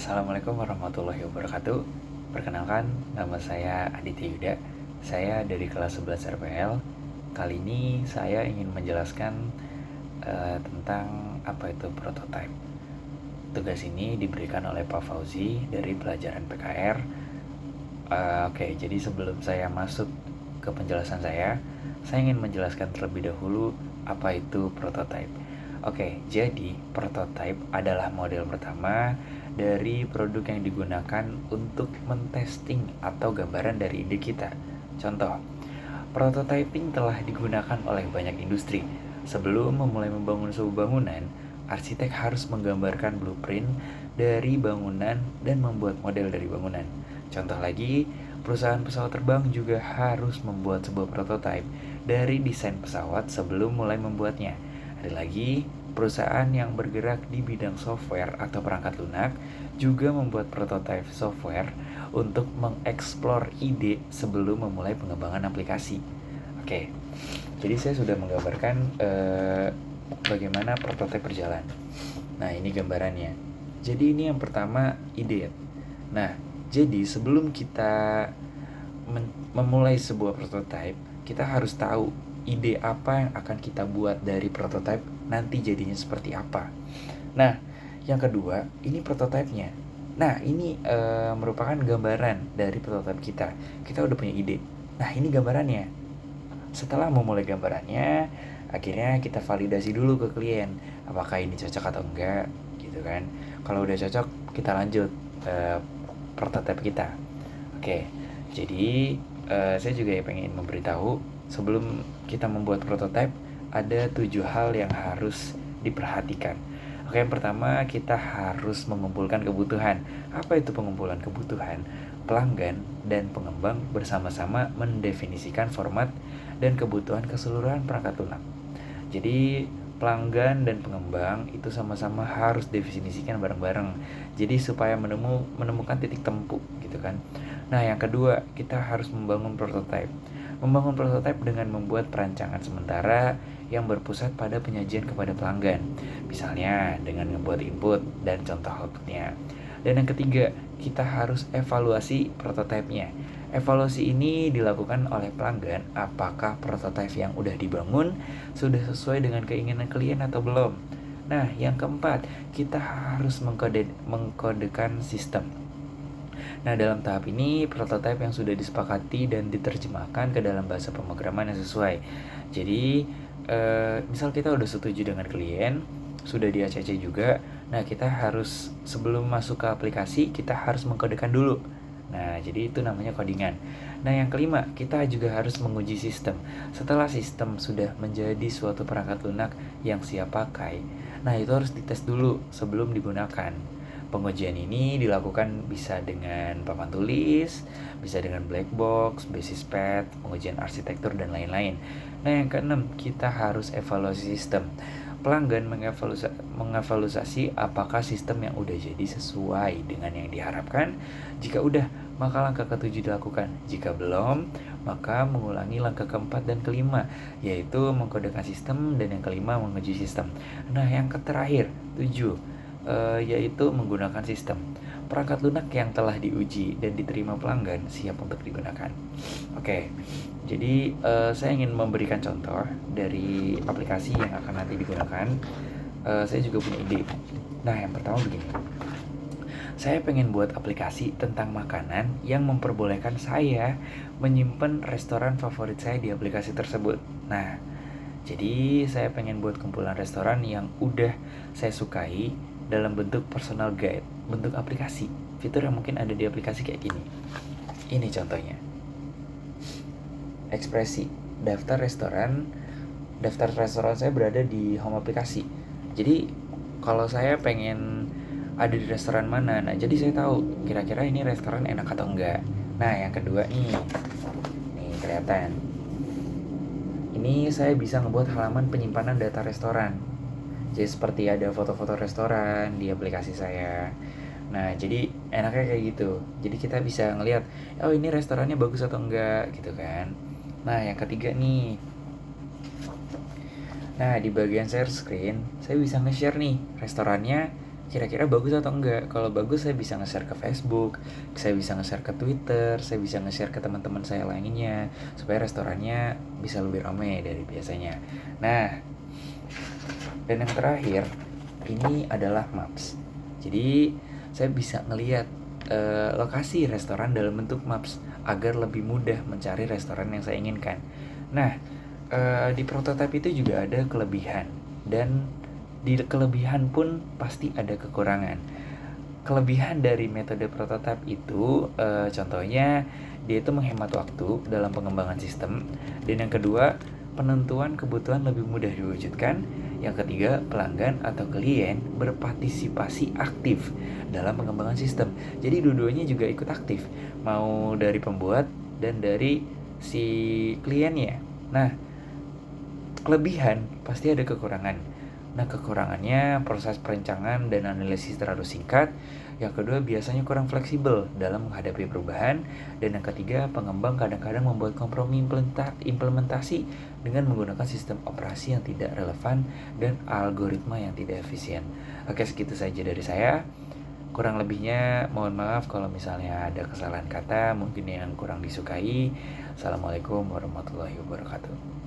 Assalamualaikum warahmatullahi wabarakatuh. Perkenalkan, nama saya Aditya Yuda. Saya dari kelas 11 RPL. Kali ini saya ingin menjelaskan tentang apa itu prototype. Tugas ini diberikan oleh Pak Fauzi dari pelajaran PKR. Oke, jadi sebelum saya masuk ke penjelasan saya ingin menjelaskan terlebih dahulu apa itu prototype. Oke, jadi prototype adalah model pertama dari produk yang digunakan untuk mentesting atau gambaran dari ide kita. Contoh, prototyping telah digunakan oleh banyak industri. Sebelum memulai membangun sebuah bangunan, arsitek harus menggambarkan blueprint dari bangunan dan membuat model dari bangunan. Contoh lagi, perusahaan pesawat terbang juga harus membuat sebuah prototype dari desain pesawat sebelum mulai membuatnya. Ada lagi, perusahaan yang bergerak di bidang software atau perangkat lunak juga membuat prototype software untuk mengeksplor ide sebelum memulai pengembangan aplikasi. Oke, jadi saya sudah menggambarkan bagaimana prototype berjalan. Nah, ini gambarannya. Jadi ini yang pertama, ide. Nah, jadi sebelum kita memulai sebuah prototype, kita harus tahu ide apa yang akan kita buat dari prototype nanti jadinya seperti apa. Nah, yang kedua, ini prototipenya. Nah, ini merupakan gambaran dari prototype kita. Kita udah punya ide. Nah, ini gambarannya. Setelah memulai gambarannya, akhirnya kita validasi dulu ke klien. Apakah ini cocok atau enggak, gitu kan. Kalau udah cocok, kita lanjut prototype kita. Oke, jadi saya juga pengen memberitahu sebelum kita membuat prototype ada 7 hal yang harus diperhatikan. Oke, yang pertama kita harus mengumpulkan kebutuhan. Apa itu pengumpulan kebutuhan? Pelanggan dan pengembang bersama-sama mendefinisikan format dan kebutuhan keseluruhan perangkat lunak. Jadi pelanggan dan pengembang itu sama-sama harus definisikan bareng-bareng. Jadi supaya menemukan titik temu gitu kan. Nah, yang kedua, kita harus membangun prototype. Membangun prototype dengan membuat perancangan sementara yang berpusat pada penyajian kepada pelanggan. Misalnya dengan membuat input dan contoh outputnya. Dan yang ketiga, kita harus evaluasi prototipenya. Evaluasi ini dilakukan oleh pelanggan apakah prototipe yang udah dibangun sudah sesuai dengan keinginan klien atau belum. Nah, yang keempat, kita harus mengkodekan sistem. Nah, dalam tahap ini, prototipe yang sudah disepakati dan diterjemahkan ke dalam bahasa pemrograman yang sesuai. Jadi, misal kita udah setuju dengan klien, sudah di ACC juga, nah kita harus sebelum masuk ke aplikasi, kita harus mengkodekan dulu. Nah, jadi itu namanya codingan. Nah, yang kelima, kita juga harus menguji sistem. Setelah sistem sudah menjadi suatu perangkat lunak yang siap pakai, nah itu harus dites dulu sebelum digunakan. Pengujian ini dilakukan bisa dengan papan tulis, bisa dengan black box, basis pad, pengujian arsitektur, dan lain-lain. Nah, yang keenam, kita harus evaluasi sistem. Pelanggan mengevaluasi apakah sistem yang udah jadi sesuai dengan yang diharapkan. Jika udah, maka langkah ketujuh dilakukan. Jika belum, maka mengulangi langkah keempat dan kelima, yaitu mengkodekan sistem, dan yang kelima menguji sistem. Nah, yang terakhir, 7, yaitu menggunakan sistem. Perangkat lunak yang telah diuji dan diterima pelanggan siap untuk digunakan. Oke, jadi saya ingin memberikan contoh dari aplikasi yang akan nanti digunakan. Saya juga punya ide. Nah, yang pertama begini. Saya pengen buat aplikasi tentang makanan yang memperbolehkan saya menyimpan restoran favorit saya di aplikasi tersebut. Nah, jadi saya pengen buat kumpulan restoran yang udah saya sukai dalam bentuk personal guide, bentuk aplikasi. Fitur yang mungkin ada di aplikasi kayak gini. Ini contohnya. Ekspresi, daftar restoran saya berada di home aplikasi. Jadi kalau saya pengen ada di restoran mana, nah jadi saya tahu kira-kira ini restoran enak atau enggak. Nah, yang kedua nih kelihatan. Ini saya bisa ngebuat halaman penyimpanan data restoran. Jadi seperti ada foto-foto restoran di aplikasi saya. Nah, jadi enaknya kayak gitu. Jadi kita bisa ngelihat, oh ini restorannya bagus atau enggak gitu kan. Nah, yang ketiga nih. Nah, di bagian share screen, saya bisa nge-share nih restorannya kira-kira bagus atau enggak. Kalau bagus saya bisa nge-share ke Facebook, saya bisa nge-share ke Twitter, saya bisa nge-share ke teman-teman saya lainnya supaya restorannya bisa lebih ramai dari biasanya. Nah, dan yang terakhir ini adalah maps. Jadi saya bisa ngelihat lokasi restoran dalam bentuk maps agar lebih mudah mencari restoran yang saya inginkan. Nah, di prototipe itu juga ada kelebihan, dan di kelebihan pun pasti ada kekurangan. Kelebihan dari metode prototipe itu contohnya dia itu menghemat waktu dalam pengembangan sistem, dan yang kedua penentuan kebutuhan lebih mudah diwujudkan, yang ketiga pelanggan atau klien berpartisipasi aktif dalam pengembangan sistem. Jadi dua-duanya juga ikut aktif, mau dari pembuat dan dari si kliennya. Nah, kelebihan pasti ada kekurangan. Nah, kekurangannya proses perencanaan dan analisis terlalu singkat. Yang kedua, biasanya kurang fleksibel dalam menghadapi perubahan. Dan yang ketiga, pengembang kadang-kadang membuat kompromi implementasi dengan menggunakan sistem operasi yang tidak relevan dan algoritma yang tidak efisien. Oke, segitu saja dari saya. Kurang lebihnya mohon maaf kalau misalnya ada kesalahan kata, mungkin yang kurang disukai. Assalamualaikum warahmatullahi wabarakatuh.